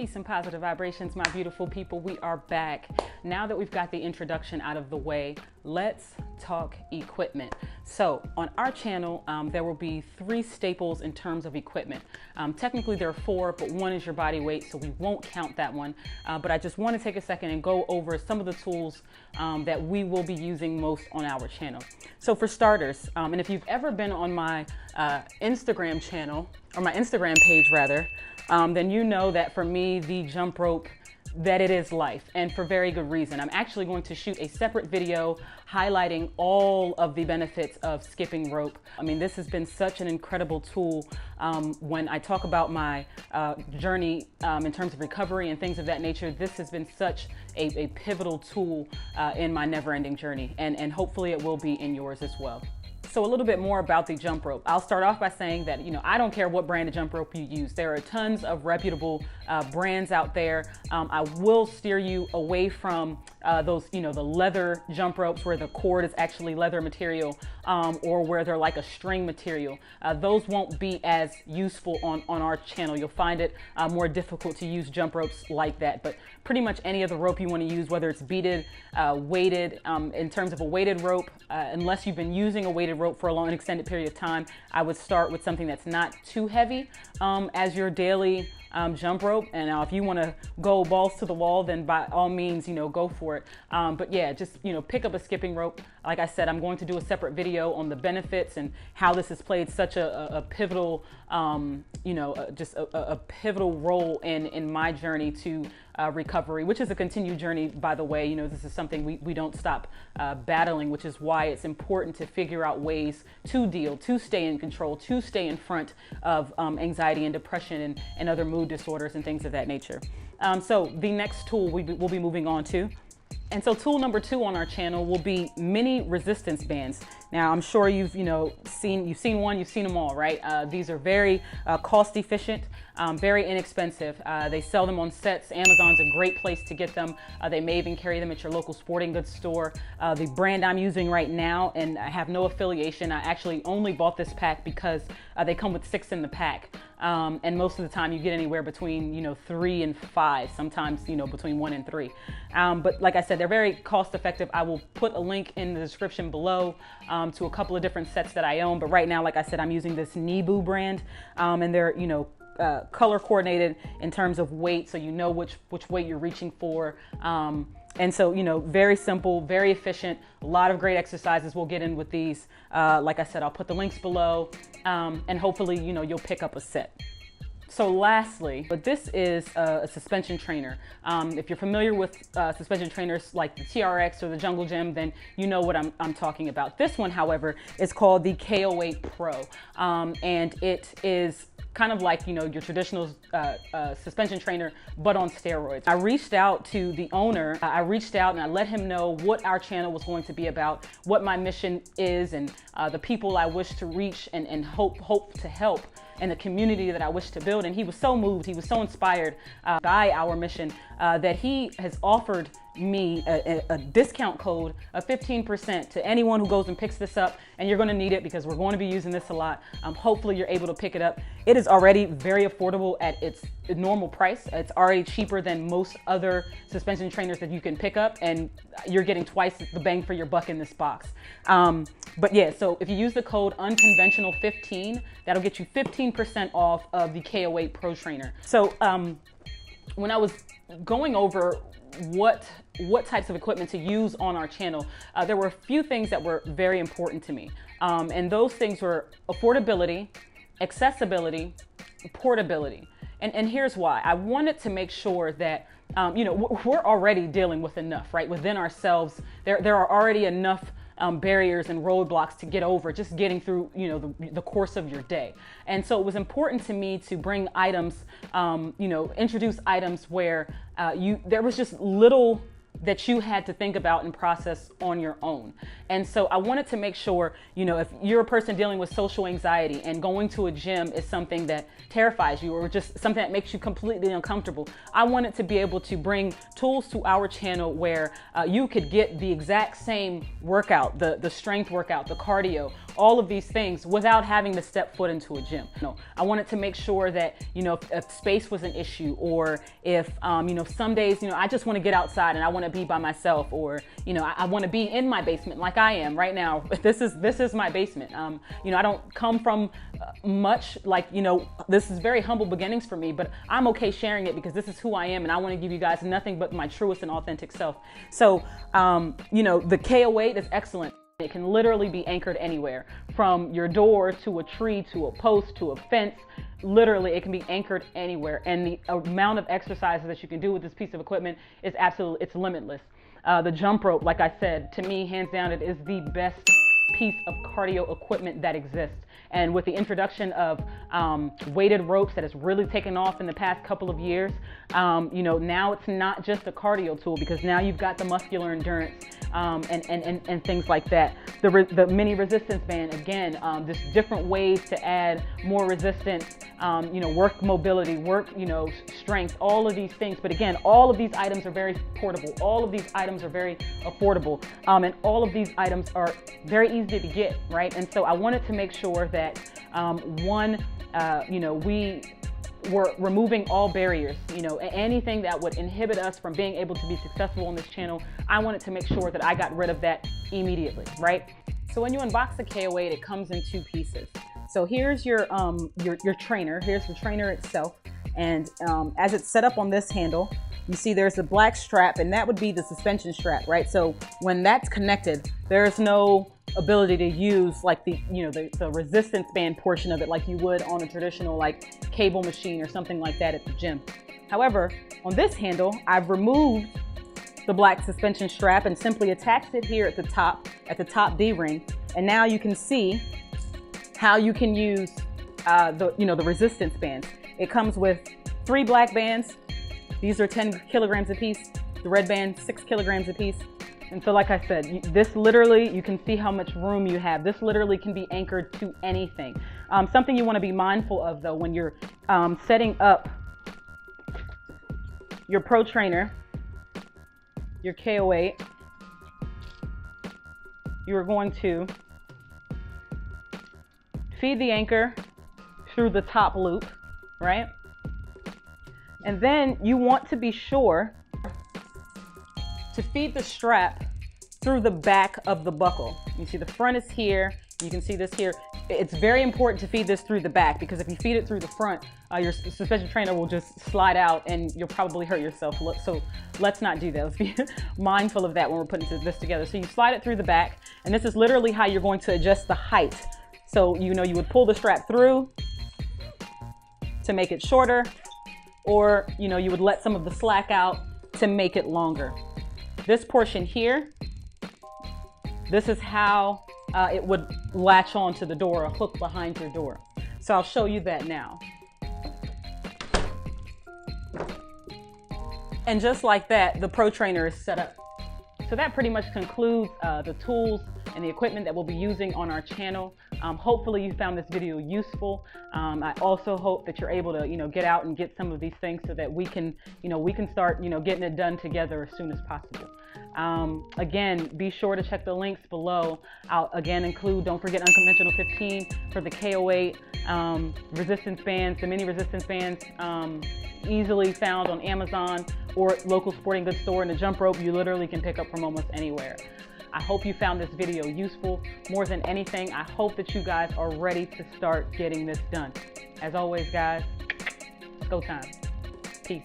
Peace and positive vibrations, my beautiful people. We are back. Now that we've got the introduction out of the way, let's talk equipment. So on our channel, there will be 3 staples in terms of equipment. Technically there are 4, but 1 is your body weight, so we won't count that one. But I just want to take a second and go over some of the tools that we will be using most on our channel. So for starters, and if you've ever been on my Instagram channel, or my Instagram page rather, then you know that for me, the jump rope, that it is life, and for very good reason. I'm actually going to shoot a separate video highlighting all of the benefits of skipping rope. I mean, this has been such an incredible tool. When I talk about my journey in terms of recovery and things of that nature, this has been such a pivotal tool in my never-ending journey, and hopefully it will be in yours as well. So a little bit more about the jump rope. I'll start off by saying that, I don't care what brand of jump rope you use. There are tons of reputable brands out there. I will steer you away from those, the leather jump ropes where the cord is actually leather material, or where they're like a string material. Those won't be as useful on our channel. You'll find it more difficult to use jump ropes like that. But pretty much any other rope you want to use, whether it's beaded, weighted, in terms of a weighted rope, unless you've been using a weighted rope for a long and extended period of time, I would start with something that's not too heavy as your daily jump rope. And now if you want to go balls to the wall, then by all means, go for it. But yeah, just, pick up a skipping rope. Like I said, I'm going to do a separate video on the benefits and how this has played such a pivotal, just a pivotal role in my journey to recovery, which is a continued journey, by the way. This is something we don't stop battling, which is why it's important to figure out ways to stay in control, to stay in front of anxiety and depression and other mood disorders and things of that nature. So the next tool we'll be moving on to. And so tool number 2 on our channel will be mini resistance bands. Now, I'm sure you've seen one, you've seen them all, right? These are very cost efficient, very inexpensive. They sell them on sets. Amazon's a great place to get them. They may even carry them at your local sporting goods store. The brand I'm using right now, and I have no affiliation, I actually only bought this pack because they come with 6 in the pack. And most of the time you get anywhere between, 3 and 5, sometimes, between 1 and 3. But like I said, they're very cost effective. I will put a link in the description below to a couple of different sets that I own. But right now, like I said, I'm using this Nebu brand, and they're, color coordinated in terms of weight. So you know which weight you're reaching for. And so, very simple, very efficient, a lot of great exercises we'll get in with these. Like I said, I'll put the links below, and hopefully, you'll pick up a set. So lastly, but this is a suspension trainer. If you're familiar with suspension trainers like the TRX or the Jungle Gym, then you know what I'm talking about. This one, however, is called the KOAT Pro, and it is kind of like, your traditional suspension trainer, but on steroids. I reached out to the owner. I reached out and I let him know what our channel was going to be about, what my mission is, and the people I wish to reach and hope to help, and the community that I wish to build. And he was so moved, he was so inspired by our mission that he has offered me a discount code of 15% to anyone who goes and picks this up. And you're going to need it because we're going to be using this a lot. Hopefully you're able to pick it up. It is already very affordable at its normal price. It's already cheaper than most other suspension trainers that you can pick up, and you're getting twice the bang for your buck in this box. But yeah, so if you use the code Unconventional 15, that'll get you 15% off of the KOAT Pro Trainer. So when I was going over what types of equipment to use on our channel, there were a few things that were very important to me. And those things were affordability, accessibility, portability. And here's why. I wanted to make sure that, we're already dealing with enough, right? Within ourselves, there are already enough barriers and roadblocks to get over, just getting through, the course of your day. And so it was important to me to bring items, introduce items where there was just little that you had to think about and process on your own. And so I wanted to make sure, if you're a person dealing with social anxiety and going to a gym is something that terrifies you or just something that makes you completely uncomfortable, I wanted to be able to bring tools to our channel where you could get the exact same workout, the strength workout, the cardio, all of these things without having to step foot into a gym. No, I wanted to make sure that, you know, if space was an issue, or if, you know, some days, you know, I just want to get outside and I want to be by myself, or, you know, I want to be in my basement like I am right now. This is my basement. You know, I don't come from much, like, you know, this is very humble beginnings for me, but I'm okay sharing it because this is who I am, and I want to give you guys nothing but my truest and authentic self. So, you know, the KOAT is excellent. It can literally be anchored anywhere, from your door to a tree to a post to a fence. Literally, it can be anchored anywhere. And the amount of exercises that you can do with this piece of equipment is absolutely, it's limitless. The jump rope, like I said, to me, hands down, it is the best piece of cardio equipment that exists. And with the introduction of weighted ropes that has really taken off in the past couple of years, you know, now it's not just a cardio tool, because now you've got the muscular endurance and things like that. The mini resistance band, again, just different ways to add more resistance, you know, work mobility, work, you know, strength, all of these things. But again, all of these items are very portable. All of these items are very affordable. And all of these items are very easy to get, right? And so I wanted to make sure that you know, we were removing all barriers, you know, anything that would inhibit us from being able to be successful on this channel. I wanted to make sure that I got rid of that immediately, right? So when you unbox the KOAT, it comes in two pieces. So here's your trainer. Here's the trainer itself. And as it's set up on this handle, you see there's a black strap, and that would be the suspension strap, right? So when that's connected, there's no ability to use like the, you know, the resistance band portion of it like you would on a traditional like cable machine or something like that at the gym. However, on this handle, I've removed the black suspension strap and simply attached it here at the top D-ring. And now you can see how you can use the resistance bands. It comes with 3 black bands. These are 10 kilograms a piece. The red band, 6 kilograms a piece. And so, like I said, this literally, you can see how much room you have. This literally can be anchored to anything. Something you want to be mindful of, though, when you're setting up your Pro Trainer, your KOAT, you're going to feed the anchor through the top loop, right? And then you want to be sure to feed the strap through the back of the buckle. You see the front is here. You can see this here. It's very important to feed this through the back, because if you feed it through the front, your suspension trainer will just slide out and you'll probably hurt yourself. So let's not do that. Let's be mindful of that when we're putting this together. So you slide it through the back, and this is literally how you're going to adjust the height. So, you know, you would pull the strap through to make it shorter, or, you know, you would let some of the slack out to make it longer. This portion here, this is how it would latch onto the door, or hook behind your door. So I'll show you that now. And just like that, the Pro Trainer is set up. So that pretty much concludes the tools and the equipment that we'll be using on our channel. Hopefully you found this video useful. I also hope that you're able to, you know, get out and get some of these things so that we can, you know, start, you know, getting it done together as soon as possible. Again, be sure to check the links below. I'll again include, don't forget, Unconventional 15 for the KOAT, resistance bands, the mini resistance bands, easily found on Amazon or local sporting goods store, and the jump rope you literally can pick up from almost anywhere. I hope you found this video useful. More than anything, I hope that you guys are ready to start getting this done. As always, guys, it's go time. Peace.